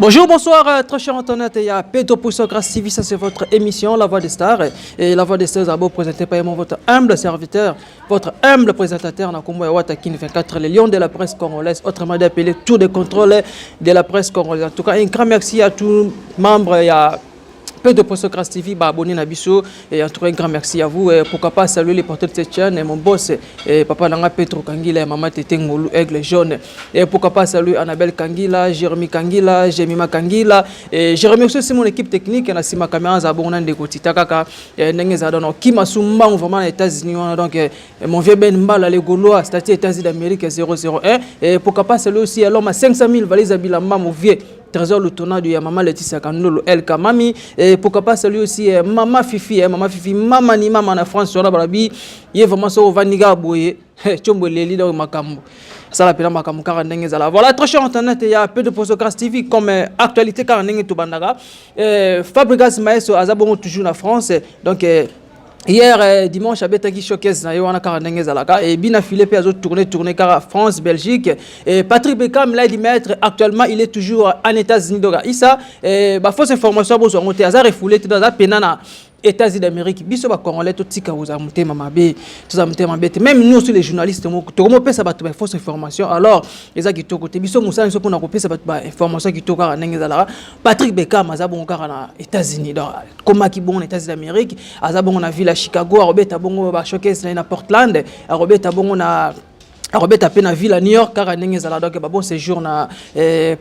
Bonjour, bonsoir, très cher Internet. Il y a Pedro Pousso Grâce TV, ça c'est votre émission, La Voix des Stars. Et La Voix des Stars, d'abord présenté par votre humble serviteur, votre humble présentateur, Nakumbo Watakin 24, les lions de la presse congolaise, autrement dit appelé Tour de contrôle de la presse congolaise. En tout cas, un grand merci à tous les membres. Il y a Pedro Pousso Grâce TV, abonné à Bissot. Et en tout cas, un grand merci à vous. Et pourquoi pas saluer les porteurs de cette chaîne, et mon boss, et papa Nanga Petro Kangila, et maman Tété Ngolou, Aigle Jaune. Et pourquoi pas saluer Annabelle Kangila, Jérémy Kangila, Jemima Kangila. Et je remercie aussi mon équipe technique, et ma caméra Zabounan de Kotita Kaka, et Nengezadon, qui m'a soumba, vraiment les États-Unis. Donc, mon vieux Ben Mbala, les Gaulois, statut États-Unis d'Amérique 001. Et pourquoi pas saluer aussi, alors, ma 500 000 valises à Bilamba, mon vieux. Trésor le tournant de Maman Laetitia Kandolo El Kamami et pourquoi pas celui aussi Maman Fifi Maman ni Maman na France sur la barabi il est vraiment so vaniga boye chombo leli dans makambo ça la pena makambo car ndenge zala voilà très cher internet il y a peu de Pousso Grâce TV comme actualité car ndenge to bandaga Fabregas Maeso azabongo toujours na France donc hier dimanche à Betagi Showcase na yoana karandenge zalaka et bina filé pe azo tourner car France Belgique et Patrick Beckham là dit maître actuellement il est toujours en États-Unis donc ça ba fausse information bozo ngote aza refoulé dans la penana États-Unis d'Amérique biso ba congolais to tika oza mutema mabe to za mutema bete même nous aussi les journalistes to comment pesa ba fausse information alors eza ki to côté biso musala so pona ko pesa ba information ki to ka ndenge zalaka Patrick Beckham aza bon ka na États-Unis donc comment ki bon États-Unis d'Amérique aza bon na ville à Chicago a robeta bongo ba showcase na Portland a robeta bongo na Robert a na ville à New York car ndenge zala donc bon séjour na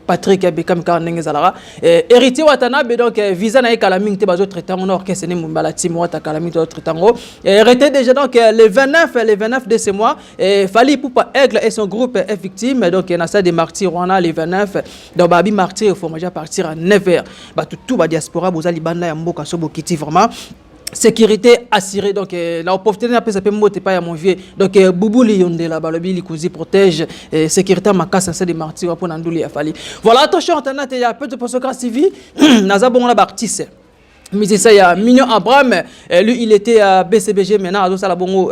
Patrick Beckham car ndenge zala héritier Watanabe donc visa na ekalaming te bazo traitant on orchestre ne mumbala team wata kalaming to traitant hérité déjà donc le 29 de ce mois Fally Ipupa Aigle et son groupe est victime donc na ça des martyrs wana le 29 donc babi martyr faut déjà partir à 9h ba tout ba diaspora bozali banda ya mboka so bokiti vraiment sécurité assurée donc la opportunité après ça peut monter pas à mon vieux donc Boubou Lionde là balobi likozi protège sécurité makasa c'est des martyrs pour nanduli a Fally voilà attention internet il y a peu de Pousso Grâce TV naza bon la artiste mais c'est ça il y a Mignon Abraham lui il était à BCBG maintenant à ça la bongo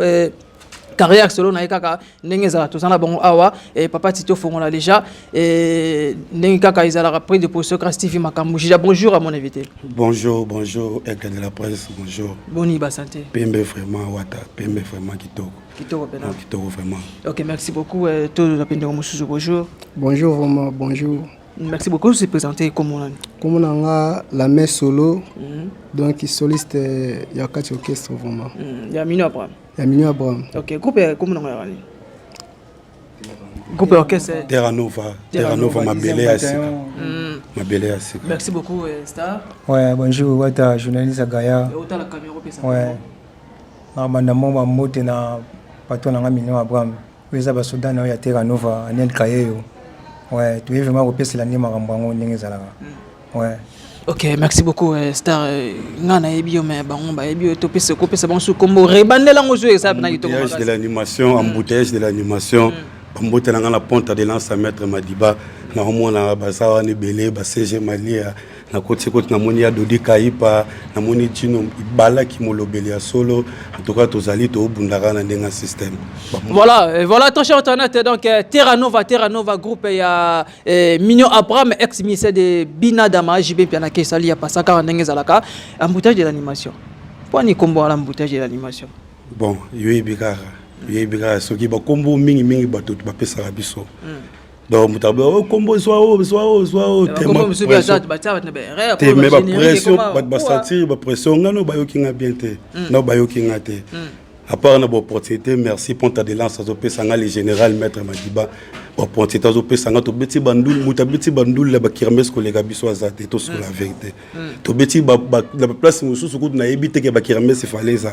carrière selon naikaka ndenge za to sana bongo awa et papa Tito Fongola déjà et ndenge kaka ils a pris de Pousso Grâce TV makambo bonjour à mon invité bonjour Aigle de la presse bonjour boni ba santé pembe vraiment wata pembe vraiment kitoko vraiment ok merci beaucoup tout le pende musuzu bonjour vraiment bonjour merci beaucoup de se présenter comme on a la messe solo donc soliste yakati orchestre vraiment ya Mignon Abraham ok groupe comme on a groupe orchestre Terra Nova Mabele Asika merci beaucoup Star ouais bonjour wata journaliste Agaya autant la caméra pesa ouais na mandamo ba mote na patron na Mignon Abraham weza ba soda na ya Terra Nova anel kayeyo ouais tu es vraiment repérer la nima rambango ndenge zalaka ouais ok merci beaucoup Star ngana ebio mais bango ba ebio to pesa ko pesa bon sou kombo rebandela ngozo ça na kitoko de l'animation embouteillage de l'animation bambote na la ponte de lance à maître Madiba na homona basawa ni belé ba CG Malia na côté na moni ya Dodi Kaipa na moni Tino Ibala ki molobeli ya solo en tout cas tozali to bundaka na ndenga système voilà très cher internet donc Terra Nova groupe ya Mignon Abraham ex ministère de Bina Dama JB Piana Kesali ya pasaka ndenge zalaka embouteillage de l'animation poni kombo la embouteillage de l'animation bon yebika soki ba kombo mingi bato ba pesa biso donc mutabo kombo soit tema mais ba pression ba satire ba pression ngano ba yokinga bien te no ba yokinga te à part na opportunité merci ponta de lance zo pesa nga le général maître Madiba opportunité zo pesa nga to beti bandul mutabeti bandul la ba kirmes ko lega biso azate to sur la vérité to beti ba la place mususu ko na ebite ke ba kirmes fallait ça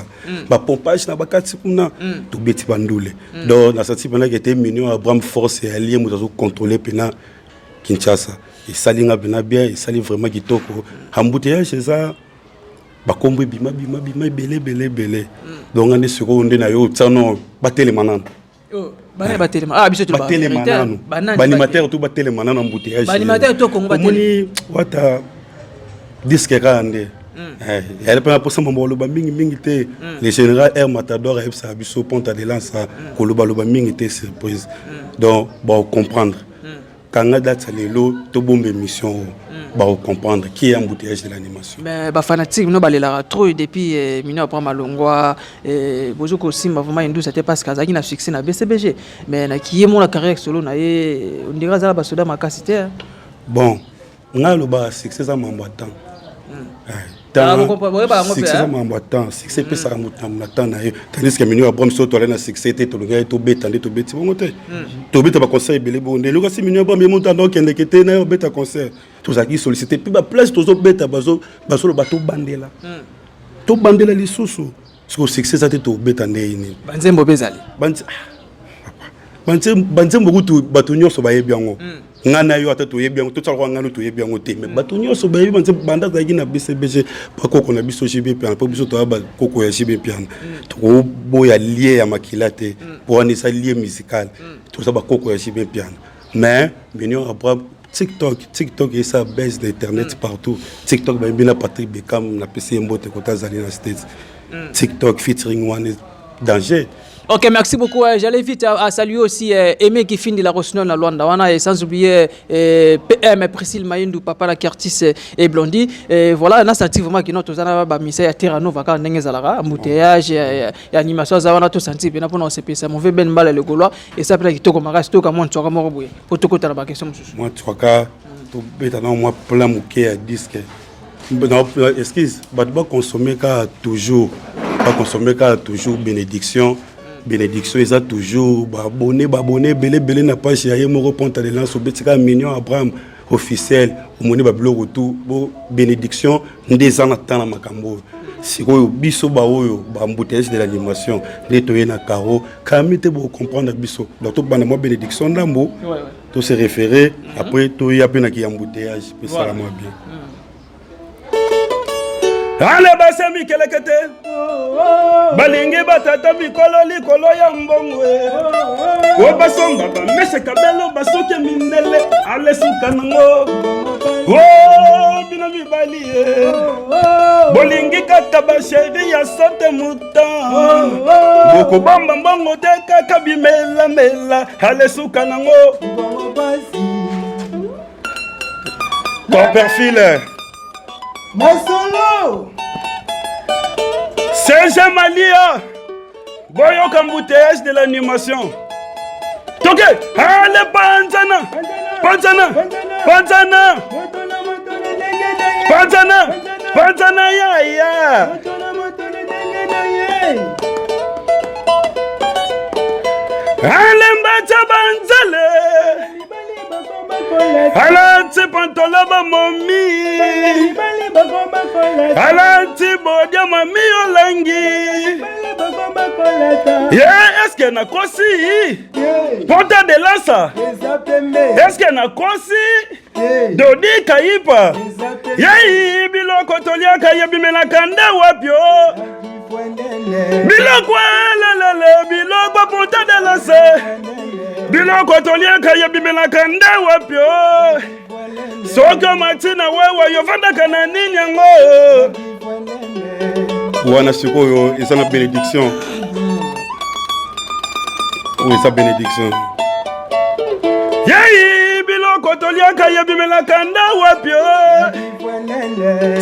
ba pompage na ba kati kuna to beti bandule donc na sati pendant que était Mignon Abraham force et allié muzo contrôler pena Kinshasa et salinga bien et sali vraiment kitoko embouteillage ça ba kombo bima belé donc on est sur on na yo tsano batele manana batele biso to batele manana animateur to batele manana embouteillage animateur to kongo batele wata disque kande elle peut pas seulement loba mingi te le général Air Matador et sa biso ponta de lance ko loba mingi te surprise donc bon comprendre Quand date lelo to bombe émission ba comprendre qui est embouteillage de l'animation. Mais ba fanatique no balela trop depuis mino après malongwa bozoko simba vraiment indou c'était parce qu'azaki na succès na BCBG mais na qui est mon carrière solo na on dirait ça ba soda makasité. Bon, ngalo ba succès za mambo temps. Succès mambo temps, succès pesa na temps na yo. Tandis que mino après so to na succès te to ngai to beta to beti bon te. To beta ba conseil belé bon. Le kasi mino après mon temps donc ndekete na yo beta concert. Tous aki sollicité puis ba place tozo beta bazo le bateau bandela. To bandela lisusu. Parce que succès ça te to beta ndeni. Banzembo bezali. Banzembo kutu bato nyonso ba yebiango. Ngana yo ata to yebiango to tsala ngana to yebiango te mais bato nyonso ba yebi banzembo banda zaki na BCBG pa koko na biso jibe pian pa biso to ba koko ya jibe pian. To boya lié ya makilate pour en ça lié musical. To ça ba koko ya jibe pian. Mais mignon après TikTok et ça baisse d'internet partout. TikTok ba bina Patrick Beckham na PC Mbote kota zali na States. TikTok featuring one danger. Ok, merci beaucoup. J'allais vite à saluer aussi Aimé qui finit la Rosnon à Luanda, et sans oublier PM Priscille Mayindou, Papa la Curtis et Blondie. Et voilà, on a senti vraiment que notre zana ba misa ya terrano vaka nengezalara, embouteillage et animation zawana tout senti bien pour nous c'est ça mauvais ben mal le gaulois et ça peut être to comme reste comme on tsoka moroboué. Pour to kota la question monsieur. Moi tsoka to beta na moi plein mouké à disque. Non, excuse, ba consommer ka toujours, pas consommer ka toujours bénédiction. Bénédiction, ils ont toujours abonné, belé n'a pas chéri, mon reponte de lance au Betika Mignon Abraham officiel, au moni bablo retour, bénédiction, des ans attend la macambo. Si vous biso baoyo, embouteillage de l'animation, les toyés na caro, kamite pour comprendre biso. Donc tout banamo bénédiction d'ambo, tout se référer, après tout y a peine qui embouteillage, puis ça la moi bien. Allez, basami kelekete. Balingi batata bikolo likolo ya mbongwe. O basonga ba mese kabelo basoke mindele ale sukanango. Oh bina bibali. Bolingi kata ba chéri ya sote mutan. Boko bamba mbongo te kaka bimela mela ale sukanango. Ton perfil Masolo Serge Malia Boyo embouteillage de l'animation. Toke allez Panzana Panzana Panzana Panzana Panzana ya allez Mbacha Banzale Alanti pantoloba momi Alanti bodia mami olangi est-ce que na kosi Ponta de lança est-ce que na kosi Dodi kaipa Yei biloko toliaka yebimela kanda wapyo Biloko lelele biloko ponta de lança Biloko toliaka yebimela kanda wapyo Soka matina wewe yovanda kana nini yango Wana sikoyo isa na bénédiction Oui sa bénédiction Yei biloko toliaka yebimela kanda wapyo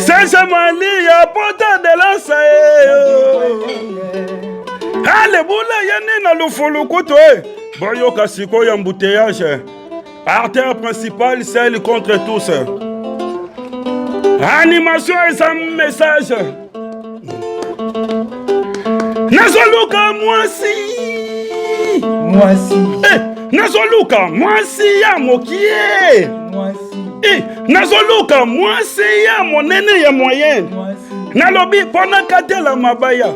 Sasa mali ya pota de lança Ale bula yani na lufulu kutwe Boyoka siko ya embouteillage. Artère principale, celle contre tous. Animation et sans message. Nazoluka mwasi. Mwasi. Nazoluka mwasi ya mokie. Mwasi. Nazoluka mwasi ya monene ya moyenne. Nalobi pona katela mabaya.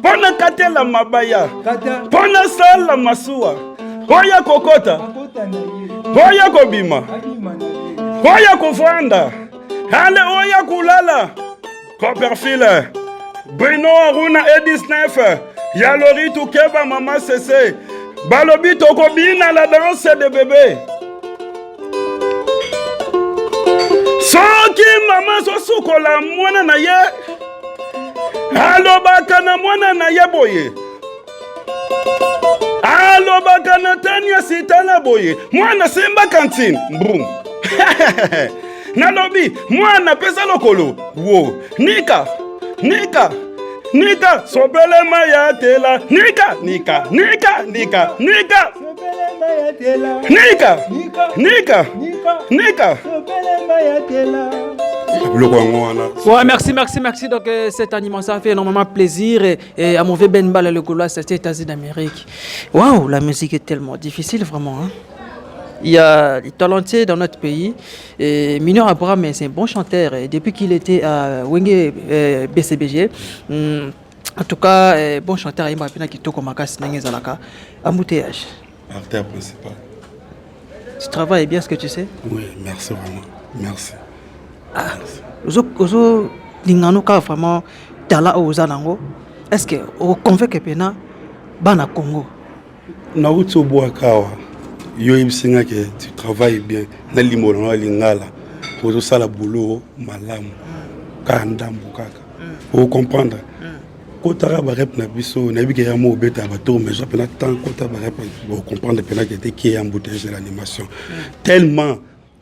Pona katela mabaya. Pona sala masuwa. Oya kokota. Oya kobima. Oya kufanda. Ale oya kulala. Coperfile. Bruno Aruna E19. Yalori Tukeba Mama Sese. Balobi tokobina la danse de bébé. Soki mama sosukola mwana na ye. Alobaka na mwana na ye boye. nalobaka na tania sitala boye mwana semba kantine mbrum nalobi mwana pesa lokolo wo nika sobelema ya tela nika sobelema ya tela. Ouais, merci. Donc, cette animation a fait énormément plaisir. Et à Mauvais Ben Bala, le Gaulois, c'est les États-Unis d'Amérique. Waouh, la musique est tellement difficile, vraiment. Hein? Il y a des talentueux dans notre pays. Et Minor Abraham, c'est un bon chanteur. Et depuis qu'il était à Wenge BCBG, en tout cas, bon chanteur, il m'a appris qu'il toque au Makas Nangezalaka. Embouteillage. Artère principal. Tu travailles bien ce que tu sais? Oui, merci vraiment. Merci. Ozo lingano ka vraiment tala ozanango. Est-ce que au convainc pena bana Congo? Na utso boakawa. Yo ibsinga que tu travailles bien. Na limolo na lingala. Ozo sala boulot malamu. Ka ndambu kaka. Vous comprendre? Kotara ba rep na biso na biki ya mo beta ba tour mais j'appelle tant kota ba rep pour comprendre pena que était qui est embouteillage de l'animation. Tellement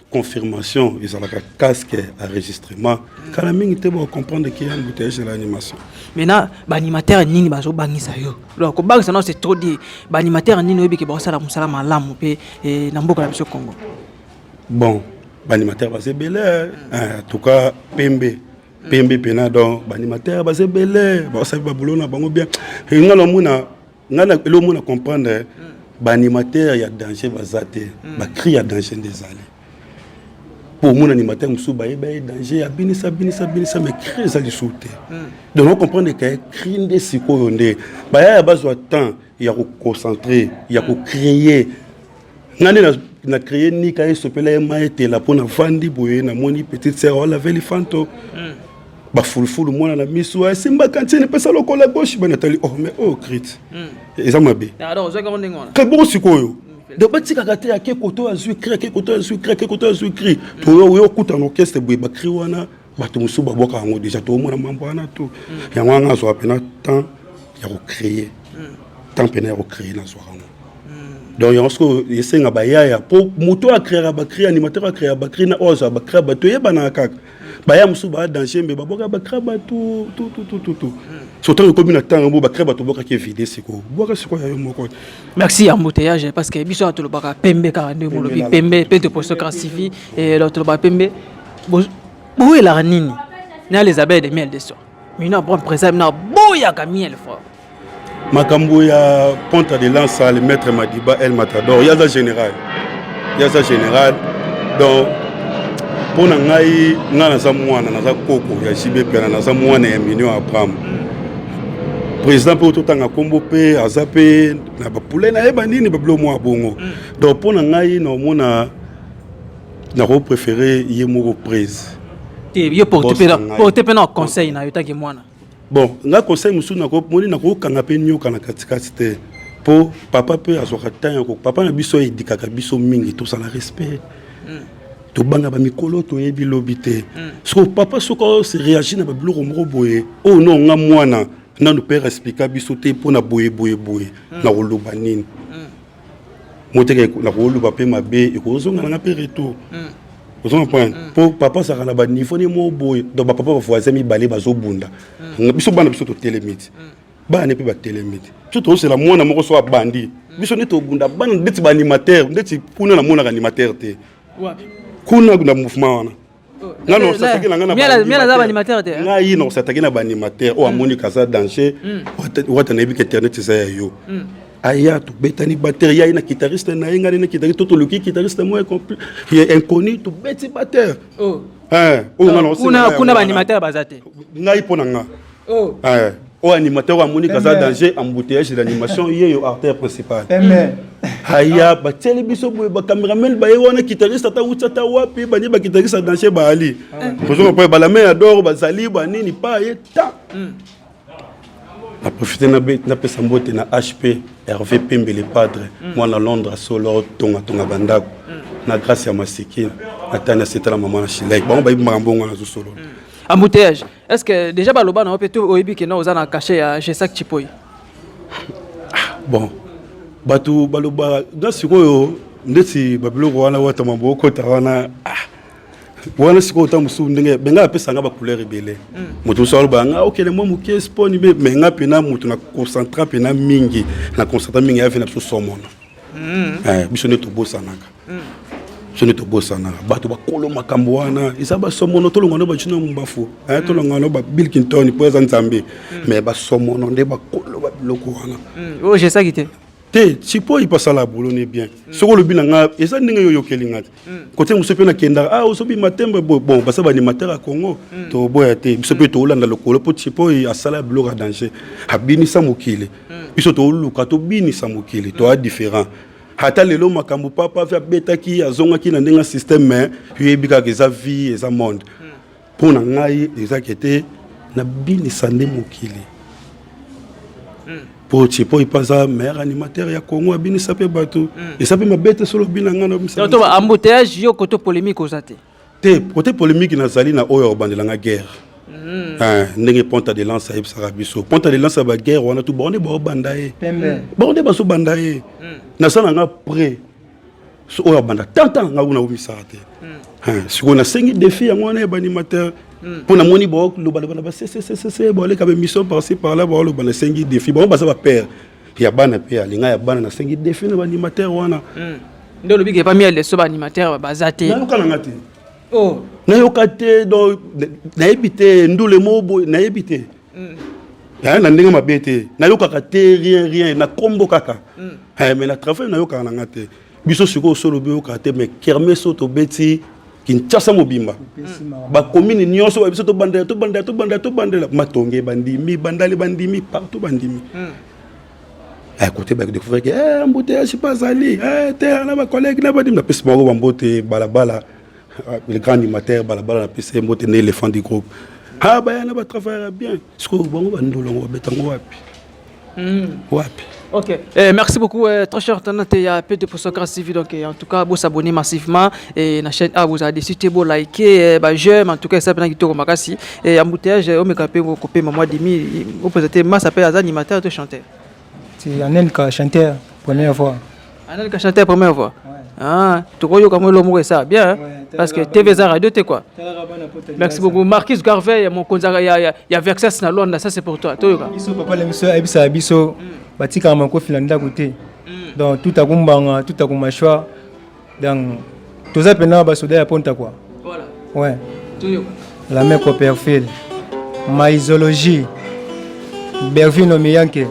confirmation, ils ont la casque enregistrement. Quand la mingi te va comprendre qu'il y a un embouteillage de l'animation. Maintenant, l'animateur nini bazo bangisa yo. Donc bangisa non c'est trop dit. L'animateur nini obi ke ba sala musala malamu pe na mboka na biso Congo. Bon, l'animateur va se belé. En tout cas, Pembe pena donc l'animateur va se belé. Ba sa ba boulot na bango bien. Et ngalo mona comprendre l'animateur il y a danger va zater. Ba cri ya danger des allées. Pour mon animateur, je suis danger, abinisa, mais crée ça du sauter. Donc, on comprend que crée des psychologues. Il y a besoin de temps, il y a concentrer, il y a créer. On a créé ni quand il s'appelle Maïté, la pour la vendre, na moni petite sœur, on avait les fantômes. Bah full moi na miso, c'est ma cantine, pas ça le col à gauche, ben Nathalie, oh mais oh crit. Et ça m'a bien. Alors, je vais dire. Quel bon psychologue. De bati kakate ya kekoto azucré to yo kuta no orchestre boy ba cri wana bato musu ba boka ngo déjà to mona mambo wana to ya nganga zo apena temps ya ko créer temps pena ya ko créer na zo ngo donc yo sko yesenga ba ya po moto a créer ba créer animateur a créer ba créer na oza ba créer ba to yeba na kaka ba ya musu ba danger mais ba boka ba créer ba tout surtout comme une temps ba créer ba to boka ki vide siko boka siko ya yo moko. Merci embouteillage parce que biso to baka pembe 42 molobi pembe pete posto classifie et l'autre ba pembe bo la nini na les abeilles de miel de so mina bon présent na boya ka miel fort makambo ya Ponta de Lança le maître Madiba El Matador ya za général donc pour ngai ngana za mwana na za koko ya JB pena na za mwana ya Minio Abraham président pour tout tanga kombo pe azape na ba poulet na eba nini ba blo mo bongo donc pour ngai na mona na ko préférer yemo prise yo porter pena conseil na yota ki mwana bon nga conseil musu na ko moni na ko kanga pe nyoka na katikati te po papa pe azoka tanya ko papa na biso edikaka biso mingi to ça la respect to banga ba mikolo to yebi lobité so papa soko se réagir na ba blo romro boye oh non nga mwana na nous père expliquer biso te pour na boye na roloba nini moteke na roloba pe mabe e ko zonga na pe retour vous comprenez pour papa ça na ba niveau ni mo boye donc papa va voisin mi balé bazo bunda biso bana biso to télémite ba ne pe ba télémite tout c'est la mona moko so bandi biso ne to bunda bana ndeti ba animateur ndeti kuna na mona animateur te kuna na mouvement wana non ça c'est que na miela za animateur te ngai non ça c'est que na animateur o amoni kaza danger wata na bi internet ça yo aya to betani batterie ya ina guitariste na inga na guitariste to luki guitariste moi complet il est inconnu to beti batteur kuna ba animateur bazate ngai pona nga o animateur amoni kaza danger embouteillage de l'animation yo artère principal aya ba tele biso boy ba cameraman ba yona guitariste ta utata wapi ba ni ba guitariste danger ba ali bozo pa ba la main adore ba zali ba nini pa eta a profité na pesa mbote na HP Hervé Pembe le padre moi na Londres solo tonga bandako na grâce ya masikini atana c'était la maman na Chilek bon ba mbongo na zo solo embouteillage est-ce que déjà baloba na opeto oyebi ke na ozana caché ya Jesak Chipoy bon Batu baloba dans sikoyo ndeti babiloko wana wata maboko tawana wana sikoyo tamusu ndenge benga pesanga ba couleur ebele mutu so banga okele mo muke sponi be menga pena mutu na concentra pena mingi na concentra mingi ya fina so mono biso ne to bosanaka so ne to bosanaka batu bakolo makambo wana isaba so mono to longono ba chino mbafu to longono ba Bill Clinton po za nzambe mais ba so mono nde bakolo ba biloko wana oh j'ai ça quitté si po il passe à la boulot n'est bien ce que le binanga et ça n'inga yo kelinga côté muso pe na kenda osobi matemba bon basa ba animateur à Congo to boya te muso pe to landa lokolo po tipo a sala bloc à danger habini sa mokile biso to luka to bini sa mokile to a différent hata lelo makambo papa fa betaki azonga ki na ndenga système mais yebika ke za vie et za monde pour na ngai déjà qui était na bini sa nde mokile pour tipo il passe à meilleur animateur ya Congo abini sapé bateau et ça peut me bête sur le binanga na misa to embouteillage yo côté polémique osate te côté polémique na zali na oyo bandela nga guerre ndenge ponta de lance ayeb sarabiso ponta de lance ba guerre wana tout bonde ba bandaye bonde ba so bandaye na sana nga prêt so oyo banda tant nga una umisate si on a 5 défis en on est animateur pour na moni bo lo bana ba c'est bo le ka mission par-ci par-là bo lo bana 5 défis bon ba ça va perdre ya bana pe alinga ya bana na 5 défis na animateur wana ndo lobi ke pas mis les so animateur bazate na ko ngati oh na yokate do na ebité ndule mobo na ebité na ndenge mabete na yokaka te rien na kombo kaka mais na travail na yokaka ngate biso siko solo bi yokate mais kermeso to beti Kinshasa mobimba ba commune nyonso ba biso to bandela matonge bandimi bandali bandimi partout bandimi à côté ba découvrir que embouteillage pas ali te na ba collègue na ba dim na pesi moko bambote balabala le grand animateur balabala na pesi mbote ne éléphant du groupe ba na ba travailler bien ce que bon ba ndolongo betango wapi wapi. Ok, merci beaucoup, très cher Tanate, il y a peu de personnes grâce donc en tout cas, vous s'abonnez massivement et la chaîne vous avez décidé de liker, j'aime en tout cas ça peut être comme Makassi et embouteillage, on me capé vous couper maman demi, vous présentez moi s'appelle az animateur de chanteur. C'est Anelka chanteur première fois. Anelka chanteur première fois. Ah, tu crois que le mot est ça bien parce que TV Radio t'es quoi. Merci beaucoup Marquis Garvey, mon conseiller il y a Vexas na Londres, ça c'est pour toi. Biso papa l'émission Abisa Biso batika manko filanda côté. Donc tout à kumbanga, tout à kumashwa. Donc tout ça pena ba soda ya ponta quoi. Voilà. Ouais. Toujours. La même Copperfield. Maïsologie. Bervino Miyanke.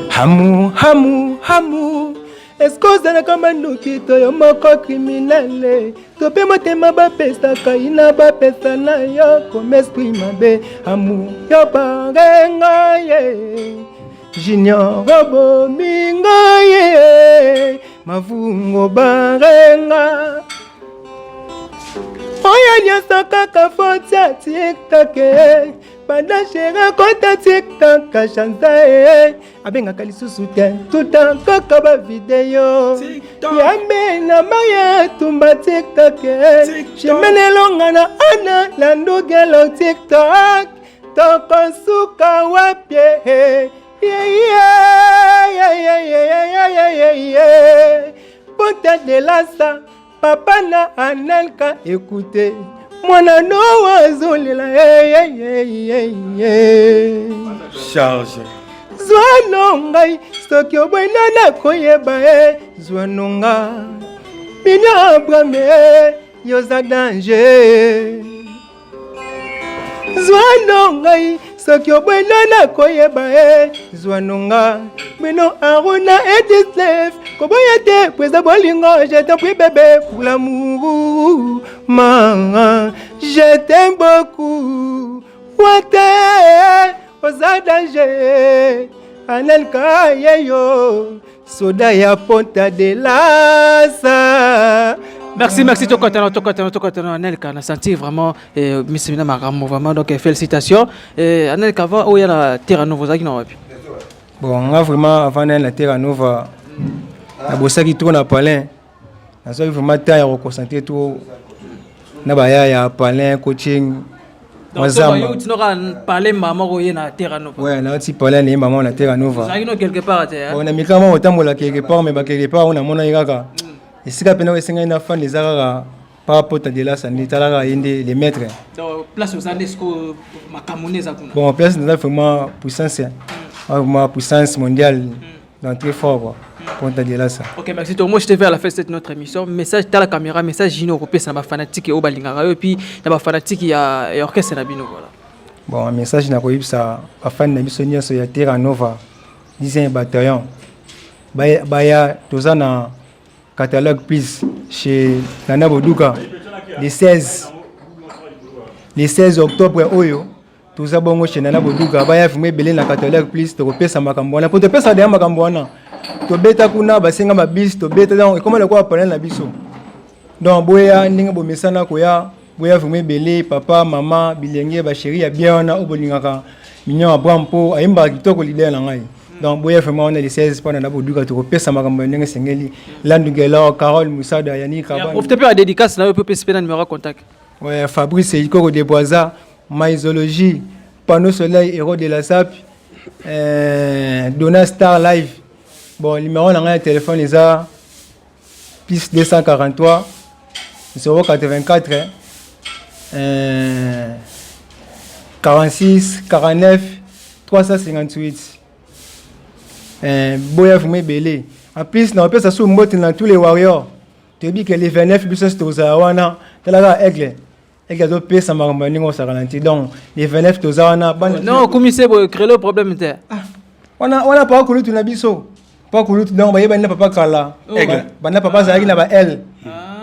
Hamu, hamu, hamu. Escosa na kama nukito yo moko criminale. Tope motema ba pesa kaina ba pesa na yo comme esprit mabe. Hamu yo barenga ye. Junior robo minga ye. Mavungo barenga. Oya nyasa kaka fotia TikTok. Pendant chéra kota TikTok chanza abenga kalisusu te tout temps kaka ba vidéo yambe na maya tumba TikTok chemene longa na ana la ndogelo TikTok tokonsuka wapye Ponta de lasa papa na Anelka écoutez Mwana no wazolela charge Zwana ngai stoki obwena na koyeba Zwana nga Minya abrame yoza danger Zwana ngai stoki obwena na koyeba Zwana nga Mino aruna etislev Koboya te presa bolingo je t'en prie bébé pour l'amour Maman, je t'aime beaucoup. Wate, osa danger. Anelka yeyo, soda ya Ponta de Lasa. Merci, merci, Tokotano, Anelka, on a senti vraiment, Miss Mina Maramo, vraiment, donc félicitations. Anelka, avant, où il y a la Terra Nova, qui n'en a plus. Bon, on a vraiment, avant la Terra Nova, la bossa qui tourne à Palin, on a vraiment taille à reconcentrer tout. Na baya ya palin coaching Mazamba. Tu n'auras parlé maman ou na Terra Nova. Ouais, là tu parles ni maman na Terra Nova. Ça ino quelque part on a mis quand même autant la quelque part mais quelque part on a mona iraka. Et si capena wesenga ina fan les arara par rapport à de la santé talaka inde les maîtres. Donc place aux Andesco makamone za kuna. Bon, place nous a vraiment puissance. Vraiment puissance mondiale dans très fort quoi. Pour te dire là ça. OK, merci. Donc moi je te vais à la fin de cette notre émission. Message dans la caméra, message Gino européen ça ba fanatique et obalingaka et puis na ba fanatique ya orchestre na bino voilà. Bon, message na ko yibsa ba fan na biso nyoso ya Terra Nova. 10e bataillon. Baya tozana catalogue plus chez Nana Boduka le 16 octobre oyo tuza bongo chez Nana Boduka baya fume belé na catalogue plus to kopesa makambo wana pour te pesa de makambo wana to beta kuna basenga mabis to beta donc comment le quoi parler na biso donc boya ndinga bo mesana ko ya boya fume belé papa maman bilenge ba chérie ya bien wana obolingaka minyo Abraham po ayimba kitoko leader na ngai. Donc, boya vraiment on est les 16 pendant la boduka to pesa makambo ndenge sengeli Landungela Carole Moussada Yani Kabane. Profitez pas de dédicace na peut pesa na numéro contact. Ouais, Fabrice Ikoko de Boisa, Maïsologie, Panneau Soleil Héros de la SAP, Donna Star Live. Bon, le numéro na ngai téléphone les a plus 243 084 46 49 358. Boya fume belé. En plus, on peut s'assurer mot dans tous les warriors. Tu dis que les 29 business tozawana, telaga aigle. Aigle do pesa marambani on sa ralentit. Donc les 29 tozawana non, commissaire pour créer le problème était. On a pas coulu tout na biso. Pas coulu tout donc ba papa kala. Aigle. Bana papa zaki na ba L.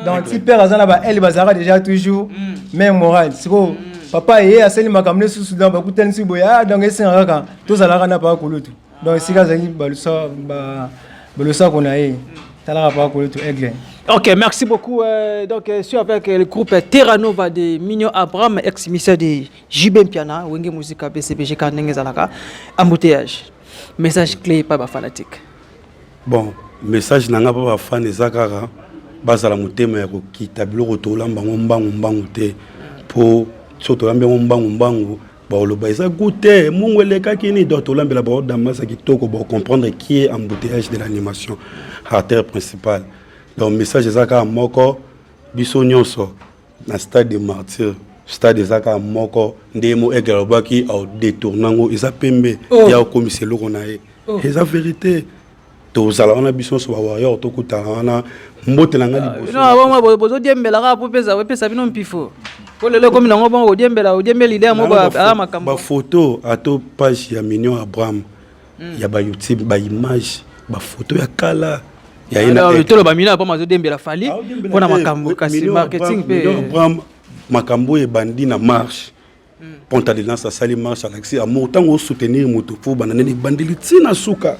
Donc si père azana ba L bazara déjà toujours même moral. Siko papa yé aseli makamne sous dans ba kuten si boya donc esi ngaka tozala na pas coulu tout. Donc si gazali balusa qu'on a eu tala pas coulu tout aigle. OK, merci beaucoup. Donc je suis avec le groupe Terra Nova de Mignon Abraham, ex-émissaire de JB Piana, Wenge Musica BCBG Kanenge Zalaka, embouteillage. Message clé pas ba fanatique. Bon, message nanga pas ba fan ezakara bazala mutema ya kokita biloko tolamba ngombangu te po soto lambe ngombangu ba oloba eza goûter mungwele kakini do tolambela ba odamasa kitoko ba comprendre qui est embouteillage de l'animation artère principale. Donc message ezaka moko biso nyonso na stade de martyr stade ezaka moko ndemo egalobaki au détournango eza pembe ya komiselo konae eza vérité tozala wana biso so ba warrior to kutana wana mbote nanga liboso non bon bozo diembela ka po pesa bino mpifo ko lelo komi nango bon odiembela idée mo ba makambo ba photo ato page ya Mignon Abraham ya ba YouTube ba image ba photo ya kala ya ina tolo ba mina pa mazo diembela fali pona makambo kasi marketing pe Abraham makambo e bandi na marche Ponta de lance sali marche Alexis amour tango soutenir moto pour banane bandili tina suka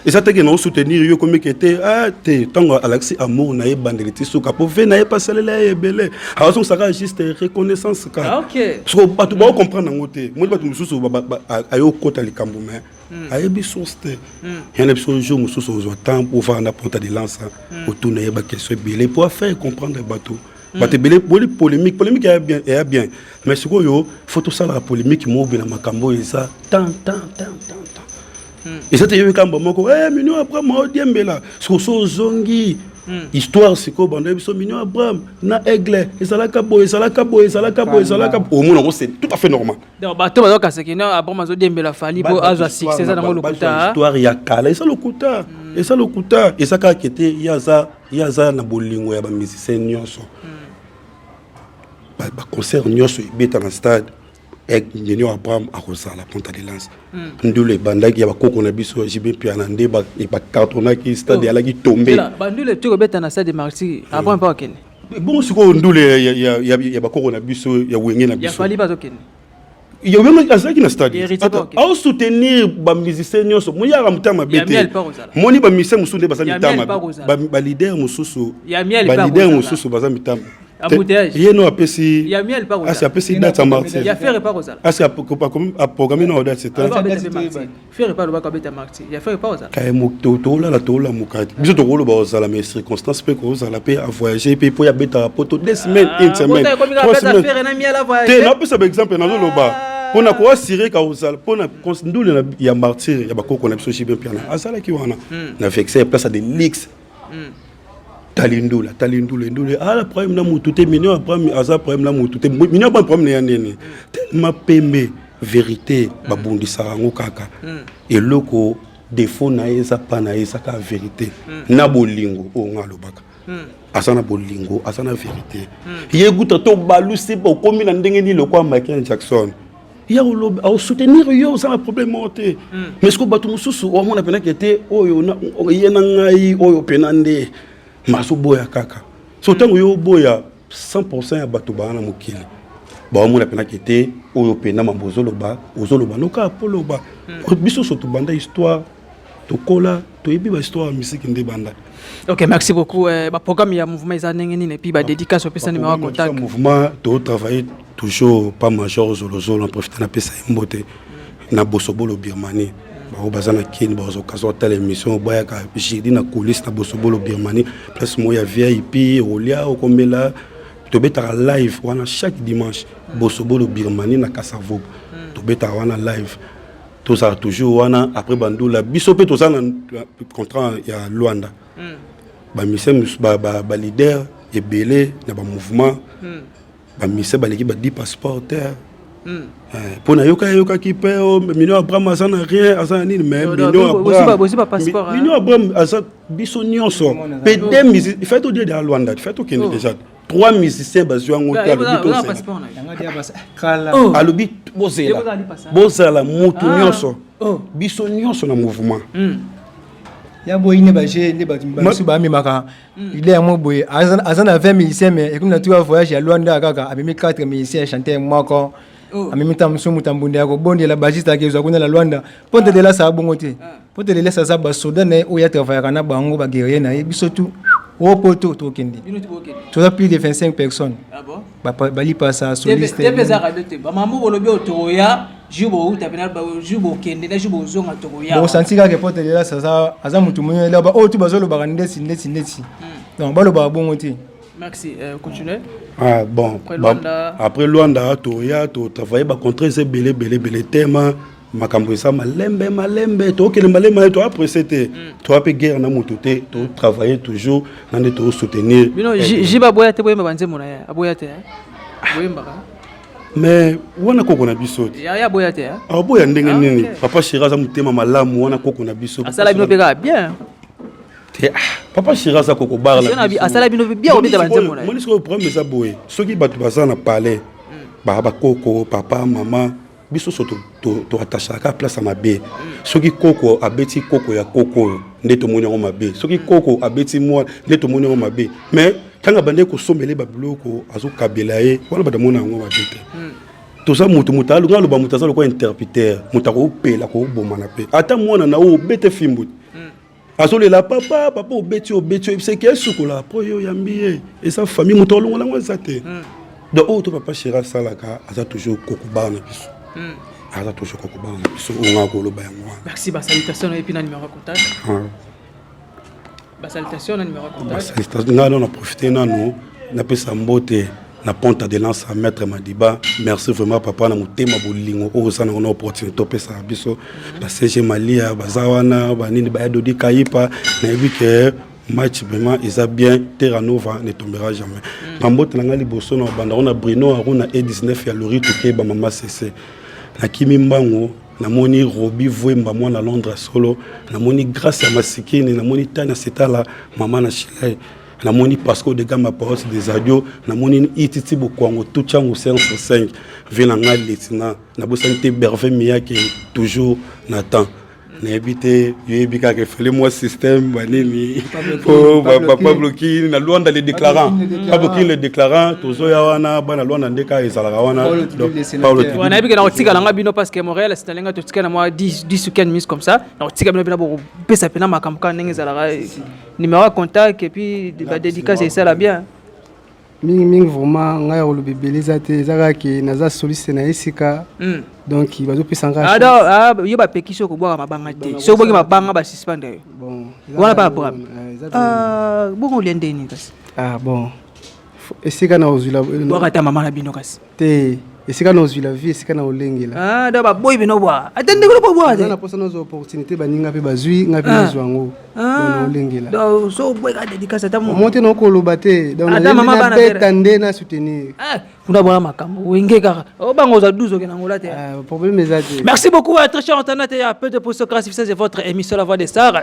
et ça te que non soutenir yo comme que te te tango Alexis amour na e bandili suka pour venir na e passer la e belé alors ça sera juste reconnaissance ka OK so ba tu ba comprendre ngote mo ba tu mususu ba ayo kota likambo mais ayebi source te yana biso jour mususu zo temps pour faire na ponta de lance autour na e ba question belé pour faire comprendre bateau. Batebele polémique est bien mais ce que yo faut tout ça la polémique mobile na makambo eza tant et ça te yo kambo moko Mignon Abraham odiembela so zongi histoire siko bande biso Mignon Abraham na aigle ezalaka boy au monde c'est tout à fait normal donc bato bazoka sekina Abraham azodiembela fali po azwa succès ça dans lokuta histoire ya kala eza lokuta et ça ka kete yaza na bolingo ya ba musicien nyonso ba concert nyonso beta na stade avec Mignon Abraham à la Ponta de Lance ndule bandaki ya bakoko na biso JB Piana nde ba cartona ki stade ya la ki tomber bandule tu beta na stade de Marty Abraham pas okene bon siko ndule ya bakoko na biso ya wenge na biso ya fali pas okene il y a même azaki na stade à soutenir ba musicien nyonso mo ya mutama bete moni ba musicien musu nde bazami tama ba leader mususu ba leader mususu bazami tama embouteillage il y a no apesi il y a miel pas ah c'est apesi date à martyr il y a faire pas aux ça ah c'est pas comme à programmer no date c'est faire pas le bac à martyr il y a faire pas aux ça kay moto la tola mukati biso to rolo ba aux la mais circonstances peut cause la paix à voyager puis pour y beta poto 2 semaines une semaine 3 semaines te na pesa exemple na lo ba on a quoi assurer ka osala pona ndule ya martyr ya bakoko na biso chibe piana asala ki wana na fixer place à des leaks talindula ah le problème na mutu te minyo problème asa problème na mutu te minyo pas problème ya nene tellement pembe vérité babundisa ngo kaka et loko défaut na eza pa na eza ka vérité na bolingo o ngalobaka asana bolingo asana vérité yeguta to baluse ba komi na ndenge ni lokwa Michael Jackson ya au soutenir yo ça un problème monté mais ce que batu mususu o mona pena kete oyo na yena ngai oyo penande maso boya kaka so tango yo boya 100% ya batu bana mukili ba mona pena kete oyo pena mambozoloba ozoloba noka apoloba biso so to banda histoire to kola to yebi ba histoire musique ndé banda. OK, merci beaucoup. Ba programme ya mouvement eza ndenge nini et puis ba dédicace au pesa numéro contact. Mouvement to travailler toujours pas major zolo en profiter na pesa mbote na bosobolo Birmanie. Ba bazana kini ba okazo telle émission boya ka jidi na coulisse na bosobolo Birmanie place moya VIP olia okomela to beta live wana chaque dimanche bosobolo Birmanie na Kasavo. To beta wana live. Tout ça toujours wana après bandula biso pe to ça na contrat ya Luanda. Ba mission ba leader et belé na ba mouvement ba mission ba l'équipe ba 10 passeports pour na yoka ki pe o minyo Abraham azana rien azana ni mais minyo Abraham azana biso nyonso pe des musiciens il fait tout dire dans Luanda il fait tout qu'il déjà 3 musiciens bazwa ngota alobi bozela mutu nyonso biso nyonso na mouvement ya boy ne baje ne basu ba mi maka il est mo boy azana 20 musiciens mais et comme na tu vas voyage à Luanda kaka abimi 4 musiciens chanter moko amimi tamsumu tambunde yako bonde la bajista ke zo kuna la Luanda ponte de la sa bongote ponte de la sa ba soda ne o ya travailler kana bango ba guerrier na biso tout au poto to kendi tu as plus de 25 personnes ah bon bali passa soliste te pesa rabete ba mamu bolobi otoya jubo utapena ba jubo kendi na jubo zonga toya bon sentir que porte de la ça aza mutu munye là ba o tu bazolo ba ndesi donc balo ba bongote. Merci, continuez. Ah bon, après Luanda toya to travailler ba contre ces belé thème makambo ça malembe to que le malembe to après c'était to après guerre na mututé to travailler toujours na de to soutenir bino jiba boya te boyemba banze mona ya aboya te boyemba ka mais wana koko na biso ya boya te ah boya ndenge nini papa Shiraza mutema malamu wana koko na biso asala bino peka bien papa Shiraza koko bar la asala bino bien obita banze mona moi ce problème ça boye ceux qui batu bazana parler ba koko papa maman biso soto to attacher à place à mabe soki koko abeti koko ya koko ndeto monyo mabe soki koko abeti moi ndeto monyo mabe mais kanga bande ko sombele ba biloko azo kabelaye wala ba mona ngo mabete to ça mutu mutalu ngalo ba mutaza ko interpréteur mutako pela ko bomana pe ata mona na o bete fimbu azo le la papa obeti c'est que sukola po yo yambiye et sa famille mutolo ngala ngazate donc o to papa Shira salaka aza toujours koko ba na biso aza toujours koko ba na biso o ngakolo ba yango. Merci, ba salutation et puis na numéro contact. Ba salutation na numéro contact. Salutation na on a profité na nous na pesa mbote na ponta de lance à maître Madiba. Merci vraiment papa na mutema bolingo o sana on a opportunité pesa biso ba CG Malia bazawana ba nini ba Dodi Kaipa na que match vraiment ils a bien Terra Nova ne tombera jamais. Pambote na ngali boso na banda on a Bruno Aruna E19 ya Lori Touké ba mama CC na Kimi Mbango na moni Robi Vwemba moi na Londres solo na moni grâce à Masikini na moni Tanya Setala maman na Chile na moni Pasco de Gama Paros des audios na moni Ititi Bokwango tout chango 505 vient na letina na bosante Bervé Miyake toujours n'attend na habité yebika que fallait moi système banini pour papa bloquer na Luanda les déclarants pas bloquer les déclarants tozo ya wana bana Luanda ndeka ezalaka wana Paulo on a vu que na otika langa bino parce que Montréal c'est lenga to tika na moi 10 ou 15 minutes comme ça na otika bino bo pesa pena makamka ndenge ezalaka numéro contact et puis ba dédicace c'est ça là bien mingi vraiment ngai olobi beleza te ezaka ke naza soliste na esika donc bazopesa nga yo bapeki soko bwaka mabanga te soko boki mabanga basuspende yo bon wana pa problème bongo oliende nini kasi bon esika na ozwila bwaka ta mama na bino kasi te esika na ozwila vie esika na olengela da baboyi bino bwa atende kolo po bwa te na posa nazo opportunité baninga pe bazwi nga pe nazwa ngo na olengela donc so boy ka dédicace ta monte na koloba te donc na beta nde na soutenir kuna bona makambo wenge kaka obango za 12 okena ngola te problème ezate. Merci beaucoup très cher internaute et à peu de poste grâce c'est votre émission La Voix des Stars.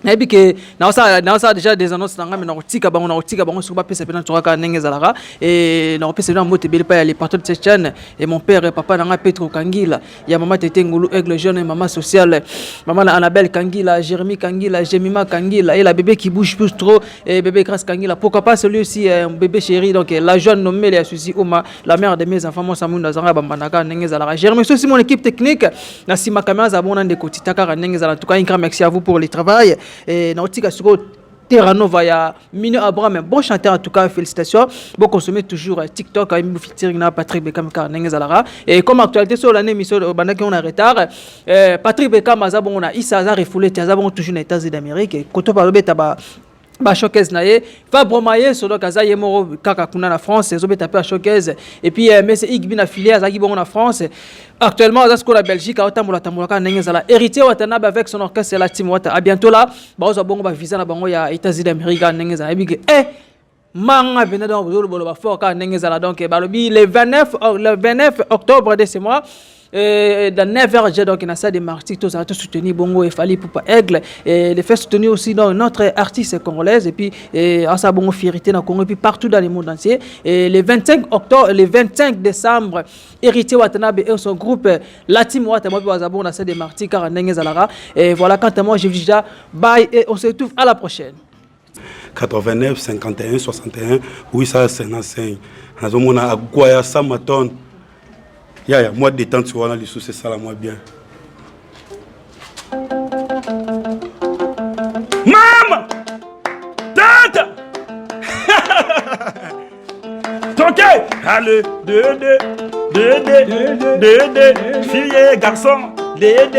Nabi que na ça déjà des annonces nanga mais na otika bango sur ba pesa pena tsoraka ndenge zalaka et na pesa na mote bele pa les partout de cette chaîne et mon père et papa nanga Petro Kangila ya maman Tete Ngulu Aigle Jeune et maman sociale maman Annabelle Kangila Jérémy Kangila Jemima Kangila et la bébé qui bouge plus trop et bébé Grâce Kangila pourquoi pas celui aussi un bébé chéri donc la jeune nommée la Suzy Oma la mère de mes enfants moi Samunda Zanga Bambanaka ndenge zalaka Jérémy aussi mon équipe technique na sima caméra za bona ndeko titaka ndenge zalaka en tout cas un grand merci à vous pour le travail. Et Nautica sur Terranova ya Mino Abraham, bon chanteur en tout cas, félicitations. Bon consommer toujours TikTok, featuring Patrick Bekam Nengezalara. Et comme actualité sur l'année mission Banaki on a retard, Patrick Bekam Azabon on a Issa refoulé Azabon toujours dans les États-Unis d'Amérique. Et quand on parle de tabac. Ba showcase naie va bromayer sur donc azaye moro kaka kuna na France ezo beta pe showcase et puis mais c'est igbi na filière azaki bon na France actuellement ça ce la Belgique a tambola ka ndenge zala héritier watana avec son orchestre la team wata à bientôt là ba ozo bongo ba visa na bango ya États-Unis d'Amérique ndenge zala bige manga venait dans le ba fort ka ndenge zala donc balobi le 29 octobre de ce mois dans 9h donc il a ça des martyrs tous à soutenir bongo et fallait pour pas aigle et les faire soutenir aussi dans notre artiste congolaise et puis à sa bongo fierté dans Congo et puis partout dans le monde entier et le 25 décembre héritier Watanabe et son groupe la team Watanabe bazabon à ça des martyrs car ndenge zalara et voilà quant à moi je vous dis déjà bye et on se retrouve à la prochaine. 89 51 61 855 nazomona akwaya samaton ya moi détente sur la liste c'est ça la moi bien maman tata OK allez deux filles et garçons deux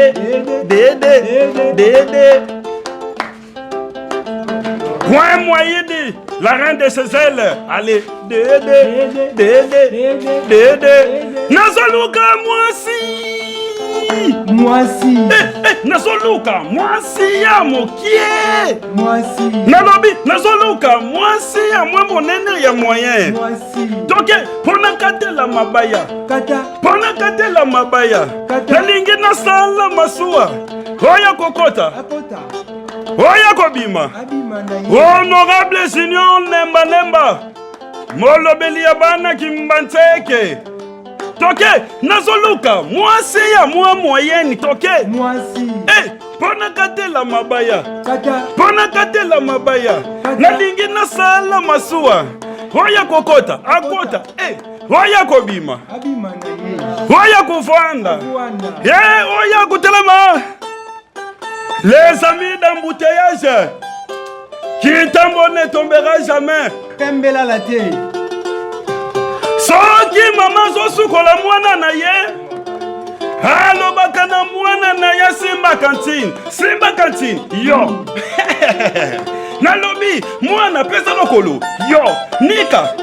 point moyen de la reine de ses ailes allez deux Nazoluka mwasi Nazoluka mwasi ya mokie mwasi Nalobi Nazoluka mwasi ya mwe monene ya moyen mwasi donc pona katela mabaya pona katela mabaya nalingi na sala masuwa oya kokota oya kobima honorable Junior Nemba molobeli ya bana kimbantseke toke nazoluka mwasi ya mwa moyenne toke mwasi pona katela mabaya nalingi na sala masuwa oya kokota akota oya kobima oya kufanda oya kutelema les amis d'embouteillage qui tambo ne tombera jamais pembela la te soki mama zosukola mwana na ye alobaka na mwana na ye simba kantine yo nalobi mwana pesa lokolo yo nika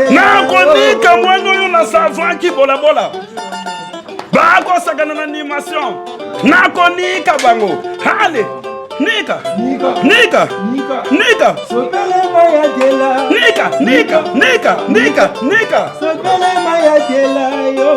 nakonika mwana oyo na savaki bolabola bakosakana na animation nakonika bango ale nika sopele maya dela yo